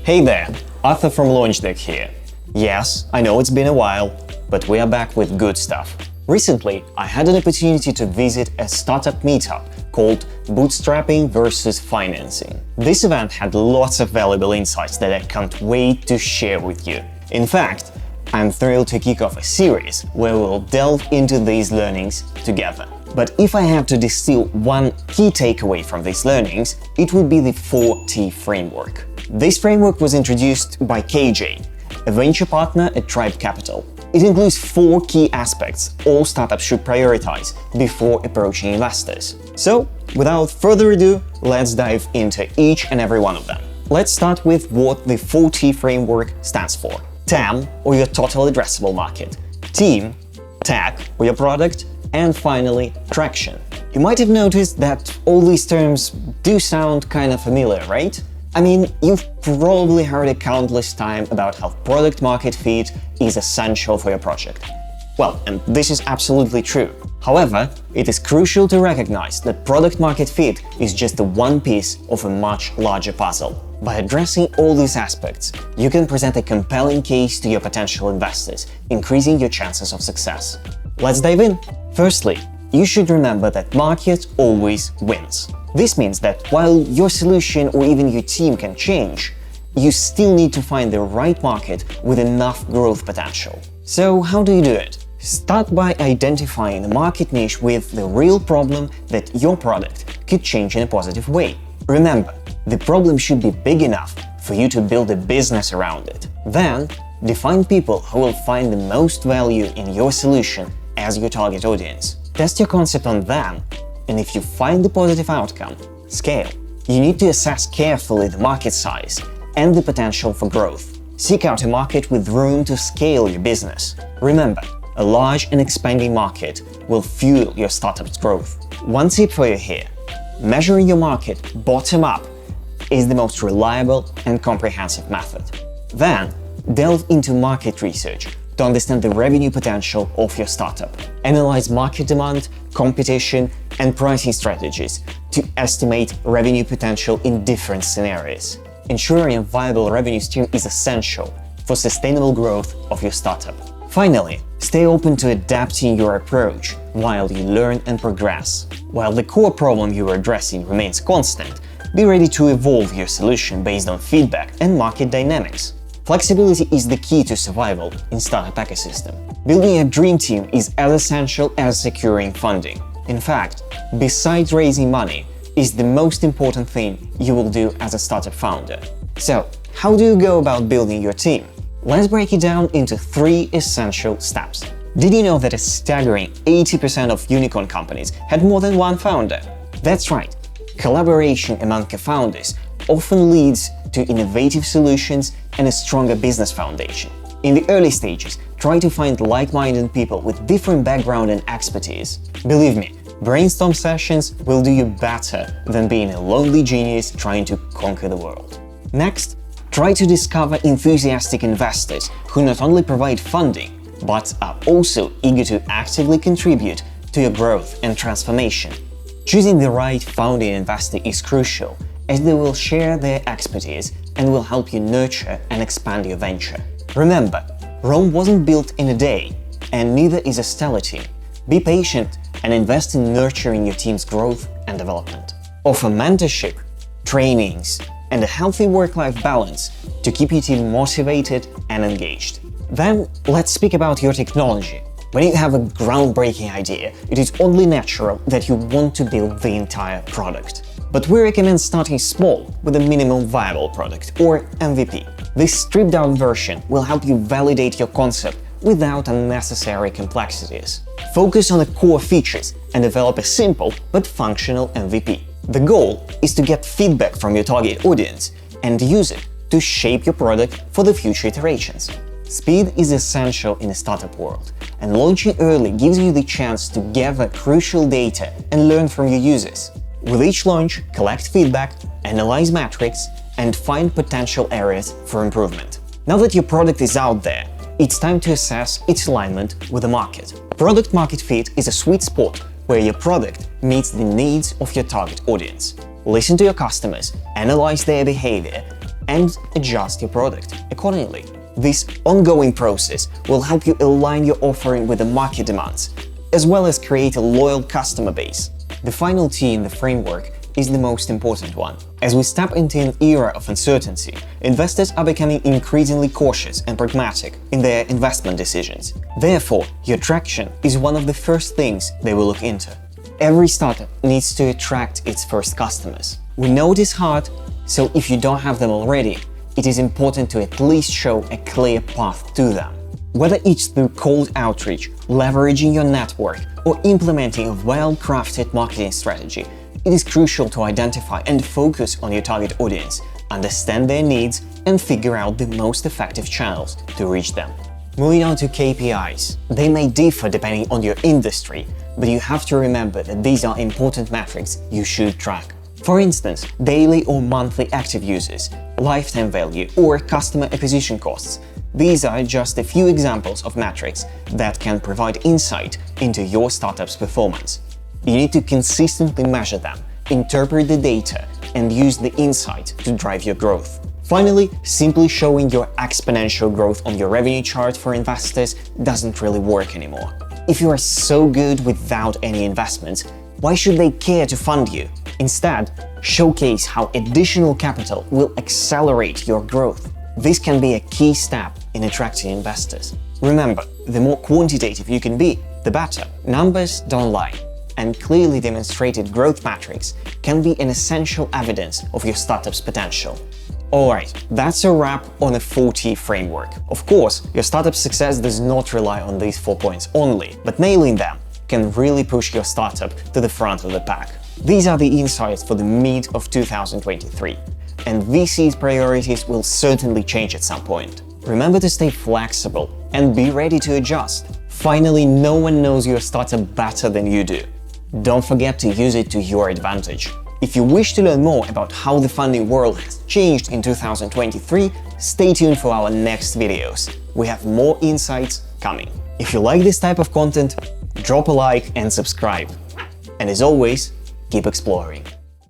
Hey there, Arthur from LaunchDeck here. Yes, I know it's been a while, but we are back with good stuff. Recently, I had an opportunity to visit a startup meetup called Bootstrapping versus Financing. This event had lots of valuable insights that I can't wait to share with you. In fact, I'm thrilled to kick off a series where we'll delve into these learnings together. But if I have to distill one key takeaway from these learnings, it would be the 4T framework. This framework was introduced by KJ, a venture partner at Tribe Capital. It includes 4 key aspects all startups should prioritize before approaching investors. So, without further ado, let's dive into each and every one of them. Let's start with what the 4T framework stands for. TAM, or your total addressable market. Team, tech, or your product. And finally, traction. You might have noticed that all these terms do sound kind of familiar, right? I mean, you've probably heard it countless times about how product market fit is essential for your project. Well, and this is absolutely true. However, it is crucial to recognize that product market fit is just the one piece of a much larger puzzle. By addressing all these aspects, you can present a compelling case to your potential investors, increasing your chances of success. Let's dive in. Firstly, you should remember that market always wins. This means that while your solution or even your team can change, you still need to find the right market with enough growth potential. So how do you do it? Start by identifying the market niche with the real problem that your product could change in a positive way. Remember, the problem should be big enough for you to build a business around it. Then, define people who will find the most value in your solution as your target audience. Test your concept on them, and if you find the positive outcome, scale. You need to assess carefully the market size and the potential for growth. Seek out a market with room to scale your business. Remember, a large and expanding market will fuel your startup's growth. One tip for you here: measuring your market bottom up is the most reliable and comprehensive method. Then, delve into market research to understand the revenue potential of your startup. Analyze market demand, competition, and pricing strategies to estimate revenue potential in different scenarios. Ensuring a viable revenue stream is essential for sustainable growth of your startup. Finally, stay open to adapting your approach while you learn and progress. While the core problem you are addressing remains constant, be ready to evolve your solution based on feedback and market dynamics. Flexibility is the key to survival in startup ecosystem. Building a dream team is as essential as securing funding. In fact, besides raising money, is the most important thing you will do as a startup founder. So, how do you go about building your team? Let's break it down into 3 essential steps. Did you know that a staggering 80% of unicorn companies had more than one founder? That's right. Collaboration among co-founders often leads to innovative solutions and a stronger business foundation. In the early stages, try to find like-minded people with different background and expertise. Believe me, brainstorm sessions will do you better than being a lonely genius trying to conquer the world. Next, try to discover enthusiastic investors who not only provide funding, but are also eager to actively contribute to your growth and transformation. Choosing the right founding investor is crucial, as they will share their expertise and will help you nurture and expand your venture. Remember, Rome wasn't built in a day, and neither is a stellar team. Be patient and invest in nurturing your team's growth and development. Offer mentorship, trainings, and a healthy work-life balance to keep your team motivated and engaged. Then, let's speak about your technology. When you have a groundbreaking idea, it is only natural that you want to build the entire product. But we recommend starting small with a minimum viable product, or MVP. This stripped-down version will help you validate your concept without unnecessary complexities. Focus on the core features and develop a simple but functional MVP. The goal is to get feedback from your target audience and use it to shape your product for the future iterations. Speed is essential in a startup world, and launching early gives you the chance to gather crucial data and learn from your users. With each launch, collect feedback, analyze metrics, and find potential areas for improvement. Now that your product is out there, it's time to assess its alignment with the market. Product market fit is a sweet spot where your product meets the needs of your target audience. Listen to your customers, analyze their behavior, and adjust your product accordingly. This ongoing process will help you align your offering with the market demands, as well as create a loyal customer base. The final T in the framework is the most important one. As we step into an era of uncertainty, investors are becoming increasingly cautious and pragmatic in their investment decisions. Therefore, your traction is one of the first things they will look into. Every startup needs to attract its first customers. We know it is hard, so if you don't have them already, it is important to at least show a clear path to them. Whether it's through cold outreach, leveraging your network, or implementing a well-crafted marketing strategy, it is crucial to identify and focus on your target audience, understand their needs, and figure out the most effective channels to reach them. Moving on to KPIs. They may differ depending on your industry, but you have to remember that these are important metrics you should track. For instance, daily or monthly active users, lifetime value, or customer acquisition costs. These are just a few examples of metrics that can provide insight into your startup's performance. You need to consistently measure them, interpret the data, and use the insight to drive your growth. Finally, simply showing your exponential growth on your revenue chart for investors doesn't really work anymore. If you are so good without any investments, why should they care to fund you? Instead, showcase how additional capital will accelerate your growth. This can be a key step in attracting investors. Remember, the more quantitative you can be, the better. Numbers don't lie, and clearly demonstrated growth metrics can be an essential evidence of your startup's potential. Alright, that's a wrap on a 4T framework. Of course, your startup's success does not rely on these 4 points only, but nailing them can really push your startup to the front of the pack. These are the insights for the mid of 2023, and VC's priorities will certainly change at some point. Remember to stay flexible and be ready to adjust. Finally, no one knows your startup better than you do. Don't forget to use it to your advantage. If you wish to learn more about how the funding world has changed in 2023, stay tuned for our next videos. We have more insights coming. If you like this type of content, drop a like and subscribe. And as always, keep exploring.